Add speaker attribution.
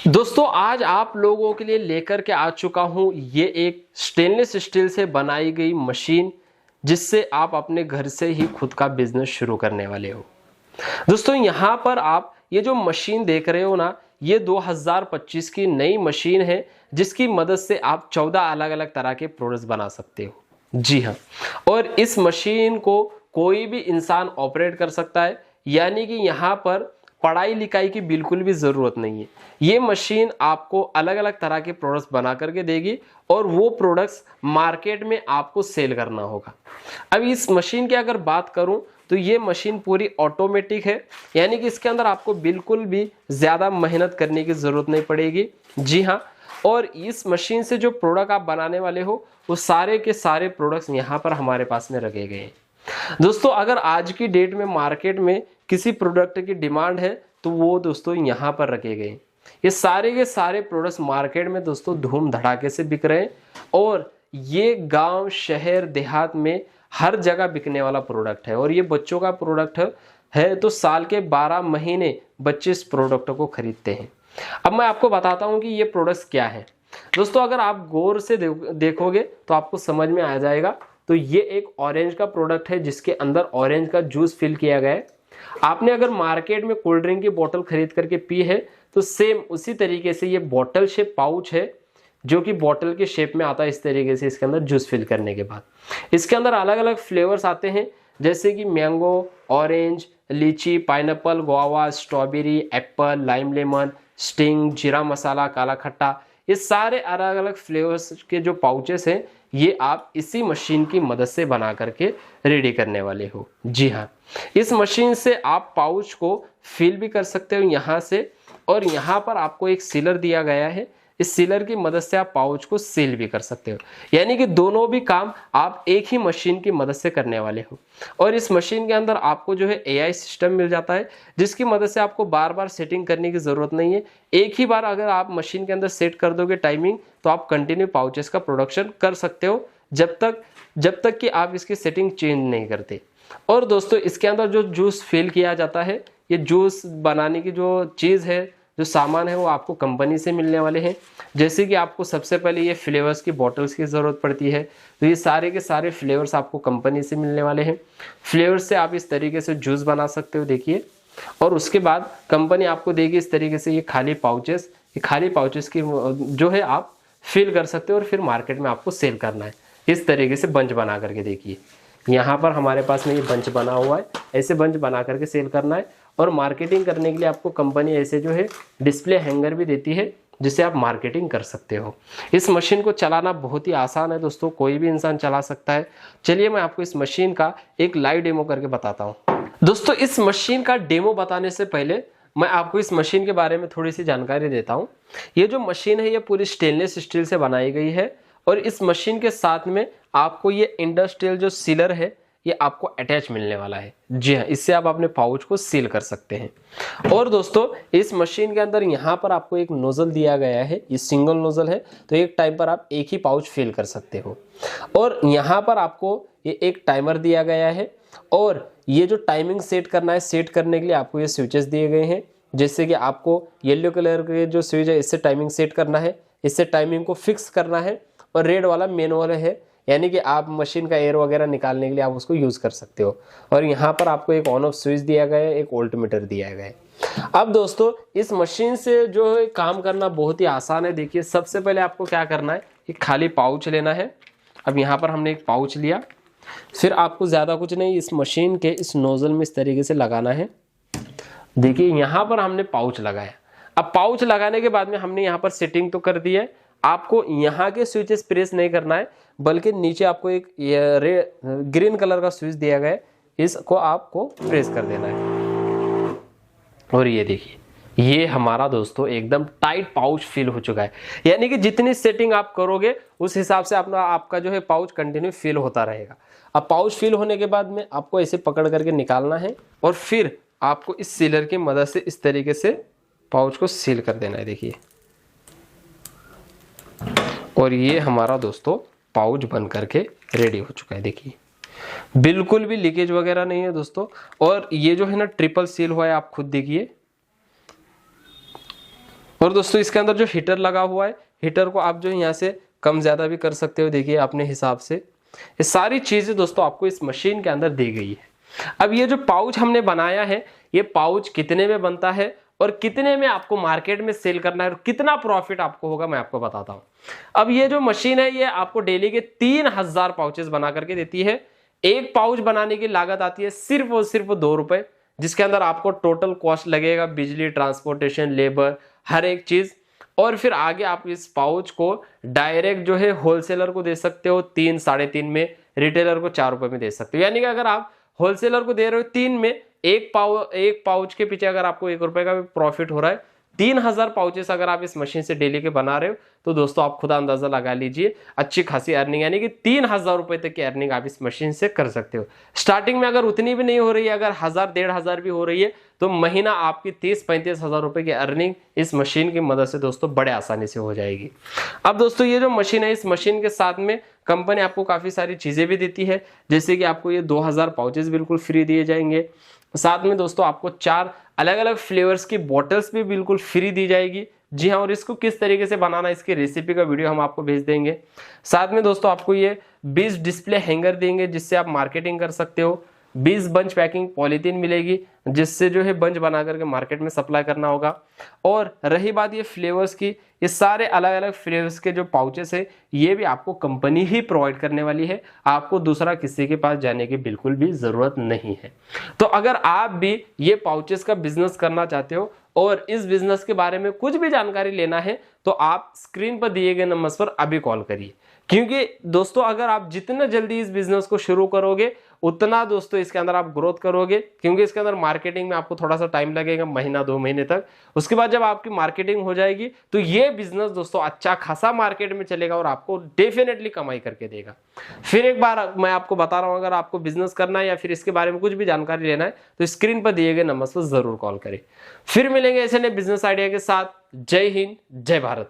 Speaker 1: दोस्तों आज आप लोगों के लिए लेकर के आ चुका हूं ये एक स्टेनलेस स्टील से बनाई गई मशीन जिससे आप अपने घर से ही खुद का बिजनेस शुरू करने वाले हो। दोस्तों यहां पर आप ये जो मशीन देख रहे हो ना, ये 2025 की नई मशीन है जिसकी मदद से आप 14 अलग अलग तरह के प्रोडक्ट्स बना सकते हो। जी हाँ, और इस मशीन को कोई भी इंसान ऑपरेट कर सकता है, यानी कि यहाँ पर पढ़ाई लिखाई की बिल्कुल भी ज़रूरत नहीं है। ये मशीन आपको अलग अलग तरह के प्रोडक्ट्स बना करके देगी और वो प्रोडक्ट्स मार्केट में आपको सेल करना होगा। अब इस मशीन की अगर बात करूं तो ये मशीन पूरी ऑटोमेटिक है, यानी कि इसके अंदर आपको बिल्कुल भी ज़्यादा मेहनत करने की ज़रूरत नहीं पड़ेगी। जी हाँ, और इस मशीन से जो प्रोडक्ट आप बनाने वाले हो वो सारे के सारे प्रोडक्ट्स यहाँ पर हमारे पास में रखे गए हैं। दोस्तों अगर आज की डेट में मार्केट में किसी प्रोडक्ट की डिमांड है तो वो दोस्तों यहाँ पर रखे गए। ये सारे के सारे प्रोडक्ट्स मार्केट में दोस्तों धूम धड़ाके से बिक रहे हैं और ये गांव शहर देहात में हर जगह बिकने वाला प्रोडक्ट है। और ये बच्चों का प्रोडक्ट है तो साल के 12 महीने बच्चे इस प्रोडक्ट को खरीदते हैं। अब मैं आपको बताता हूँ कि ये प्रोडक्ट्स क्या है। दोस्तों अगर आप गौर से देखोगे तो आपको समझ में आ जाएगा। तो ये एक ऑरेंज का प्रोडक्ट है जिसके अंदर ऑरेंज का जूस फिल किया गया है। आपने अगर मार्केट में कोल्ड ड्रिंक की बोतल खरीद करके पी है तो सेम उसी तरीके से ये बोतल शेप पाउच है जो कि बोतल के शेप में आता है। इस तरीके से इसके अंदर जूस फिल करने के बाद इसके अंदर अलग अलग फ्लेवर्स आते हैं, जैसे कि मैंगो, ऑरेंज, लीची, pineapple, guava, strawberry, Apple, lime lemon, sting, जीरा मसाला, काला खट्टा। ये सारे अलग अलग फ्लेवर्स के जो पाउचेस हैं ये आप इसी मशीन की मदद से बना करके रेडी करने वाले हो। जी हाँ, इस मशीन से आप पाउच को फिल भी कर सकते हो यहाँ से, और यहाँ पर आपको एक सीलर दिया गया है। इस सीलर की मदद से आप पाउच को सील भी कर सकते हो, यानी कि दोनों भी काम आप एक ही मशीन की मदद से करने वाले हो। और इस मशीन के अंदर आपको जो है एआई सिस्टम मिल जाता है जिसकी मदद से आपको बार बार सेटिंग करने की ज़रूरत नहीं है। एक ही बार अगर आप मशीन के अंदर सेट कर दोगे टाइमिंग तो आप कंटिन्यू पाउचेस का प्रोडक्शन कर सकते हो जब तक कि आप इसकी सेटिंग चेंज नहीं करते। और दोस्तों इसके अंदर जो जूस फिल किया जाता है, ये जूस बनाने की जो चीज़ है, जो सामान है, वो आपको कंपनी से मिलने वाले हैं। जैसे कि आपको सबसे पहले ये फ्लेवर्स की बॉटल्स की ज़रूरत पड़ती है, तो ये सारे के सारे फ्लेवर्स आपको कंपनी से मिलने वाले हैं। फ्लेवर्स से आप इस तरीके से जूस बना सकते हो, देखिए। और उसके बाद कंपनी आपको देगी इस तरीके से ये खाली पाउचेस। ये खाली पाउचेस की जो है आप फिल कर सकते हो और फिर मार्केट में आपको सेल करना है। इस तरीके से बंच बना करके देखिए, यहाँ पर हमारे पास में ये बंच बना हुआ है। ऐसे बंच बना करके सेल करना है। और मार्केटिंग करने के लिए आपको कंपनी ऐसे जो है डिस्प्ले हैंगर भी देती है जिससे आप मार्केटिंग कर सकते हो। इस मशीन को चलाना बहुत ही आसान है दोस्तों, कोई भी इंसान चला सकता है। चलिए मैं आपको इस मशीन का एक लाइव डेमो करके बताता हूँ। दोस्तों इस मशीन का डेमो बताने से पहले मैं आपको इस मशीन के बारे में थोड़ी सी जानकारी देता हूँ। ये जो मशीन है ये पूरी स्टेनलेस स्टील से बनाई गई है और इस मशीन के साथ में आपको ये इंडस्ट्रियल जो सीलर है ये आपको अटैच मिलने वाला है। जी हाँ, इससे आप अपने पाउच को सील कर सकते हैं। और दोस्तों इस मशीन के अंदर यहाँ पर आपको एक नोजल दिया गया है, ये सिंगल नोजल है, तो एक टाइम पर आप एक ही पाउच फिल कर सकते हो। और यहाँ पर आपको ये एक टाइमर दिया गया है और ये जो टाइमिंग सेट करना है, सेट करने के लिए आपको ये स्विचेस दिए गए हैं। जैसे कि आपको येलो कलर के जो स्विच है इससे टाइमिंग सेट करना है, इससे टाइमिंग को फिक्स करना है। और रेड वाला मैनुअल है, यानी कि आप मशीन का एयर वगैरह निकालने के लिए आप उसको यूज़ कर सकते हो। और यहाँ पर आपको एक ऑन ऑफ स्विच दिया गया है, एक वोल्टमीटर दिया गया है। अब दोस्तों इस मशीन से जो है काम करना बहुत ही आसान है। देखिए सबसे पहले आपको क्या करना है, एक खाली पाउच लेना है। अब यहाँ पर हमने एक पाउच लिया, फिर आपको ज़्यादा कुछ नहीं, इस मशीन के इस नोजल में इस तरीके से लगाना है। देखिए यहाँ पर हमने पाउच लगाया। अब पाउच लगाने के बाद में हमने यहाँ पर सेटिंग तो कर दी है। आपको यहाँ के स्विचेस प्रेस नहीं करना है, बल्कि नीचे आपको एक ग्रीन कलर का स्विच दिया गया है, इसको आपको प्रेस कर देना है। और ये देखिए ये हमारा दोस्तों एकदम टाइट पाउच फिल हो चुका है, यानी कि जितनी सेटिंग आप करोगे उस हिसाब से आपका जो है पाउच कंटिन्यू फिल होता रहेगा। अब पाउच फिल होने के बाद में आपको ऐसे पकड़ करके निकालना है और फिर आपको इस सीलर की मदद से इस तरीके से पाउच को सील कर देना है। देखिए, और ये हमारा दोस्तों पाउच बन करके रेडी हो चुका है। देखिए बिल्कुल भी लीकेज वगैरह नहीं है दोस्तों। और ये जो है ना ट्रिपल सील हुआ है, आप खुद देखिए। और दोस्तों इसके अंदर जो हीटर लगा हुआ है, हीटर को आप जो यहाँ से कम ज्यादा भी कर सकते हो, देखिए अपने हिसाब से। ये सारी चीजें दोस्तों आपको इस मशीन के अंदर दी गई है। अब ये जो पाउच हमने बनाया है, ये पाउच कितने में बनता है और कितने में आपको मार्केट में सेल करना है और कितना प्रॉफिट आपको होगा, मैं आपको बताता हूं। अब ये जो मशीन है, ये आपको डेली के 3000 पाउचेस बना करके देती है। एक पाउच बनाने की लागत आती है सिर्फ और सिर्फ 2 रुपए, जिसके अंदर आपको टोटल कॉस्ट लगेगा बिजली, ट्रांसपोर्टेशन, लेबर, हर एक चीज। और फिर आगे आप इस पाउच को डायरेक्ट जो है होलसेलर को दे सकते हो 3, 3.5 में, रिटेलर को 4 रुपए में दे सकते हो। यानी कि अगर आप होलसेलर को दे रहे हो 3 में, एक पाउच के पीछे अगर आपको 1 रुपए का भी प्रॉफिट हो रहा है, 3000 पाउचेस अगर आप इस मशीन से डेली के बना रहे हो, तो दोस्तों आप खुद अंदाजा लगा लीजिए, अच्छी खासी अर्निंग, यानी कि 3000 रुपए तक की अर्निंग आप इस मशीन से कर सकते हो। स्टार्टिंग में अगर उतनी भी नहीं हो रही है, अगर 1000, 1500 भी हो रही है, तो महीना आपकी 30-35 हजार रुपए की अर्निंग इस मशीन की मदद से दोस्तों बड़े आसानी से हो जाएगी। अब दोस्तों ये जो मशीन है, इस मशीन के साथ में कंपनी आपको काफी सारी चीजें भी देती है, जैसे कि आपको ये 2000 पाउचेस बिल्कुल फ्री दिए जाएंगे। साथ में दोस्तों आपको 4 अलग अलग फ्लेवर्स की बॉटल्स भी बिल्कुल फ्री दी जाएगी। जी हाँ, और इसको किस तरीके से बनाना, इसकी रेसिपी का वीडियो हम आपको भेज देंगे। साथ में दोस्तों आपको ये 20 डिस्प्ले हैंगर देंगे, जिससे आप मार्केटिंग कर सकते हो। 20 बंच पैकिंग पॉलीथीन मिलेगी, जिससे जो है बंच बना करके मार्केट में सप्लाई करना होगा। और रही बात ये फ्लेवर्स की, ये सारे अलग अलग फ्लेवर्स के जो पाउचेस है, ये भी आपको कंपनी ही प्रोवाइड करने वाली है, आपको दूसरा किसी के पास जाने की बिल्कुल भी जरूरत नहीं है। तो अगर आप भी ये पाउचेस का बिजनेस करना चाहते हो और इस बिजनेस के बारे में कुछ भी जानकारी लेना है, तो आप स्क्रीन पर दिए गए नंबर पर अभी कॉल करिए। क्योंकि दोस्तों अगर आप जितना जल्दी इस बिजनेस को शुरू करोगे, उतना दोस्तों इसके अंदर आप ग्रोथ करोगे। क्योंकि इसके अंदर मार्केटिंग में आपको थोड़ा सा टाइम लगेगा, महीना 2 महीने तक। उसके बाद जब आपकी मार्केटिंग हो जाएगी, तो ये बिजनेस दोस्तों अच्छा खासा मार्केट में चलेगा और आपको डेफिनेटली कमाई करके देगा। फिर एक बार मैं आपको बता रहा हूं, अगर आपको बिजनेस करना है या फिर इसके बारे में कुछ भी जानकारी लेना है, तो स्क्रीन पर दिए गए नंबर पर जरूर कॉल करें। फिर मिलेंगे ऐसे नए बिजनेस आइडिया के साथ। जय हिंद, जय भारत।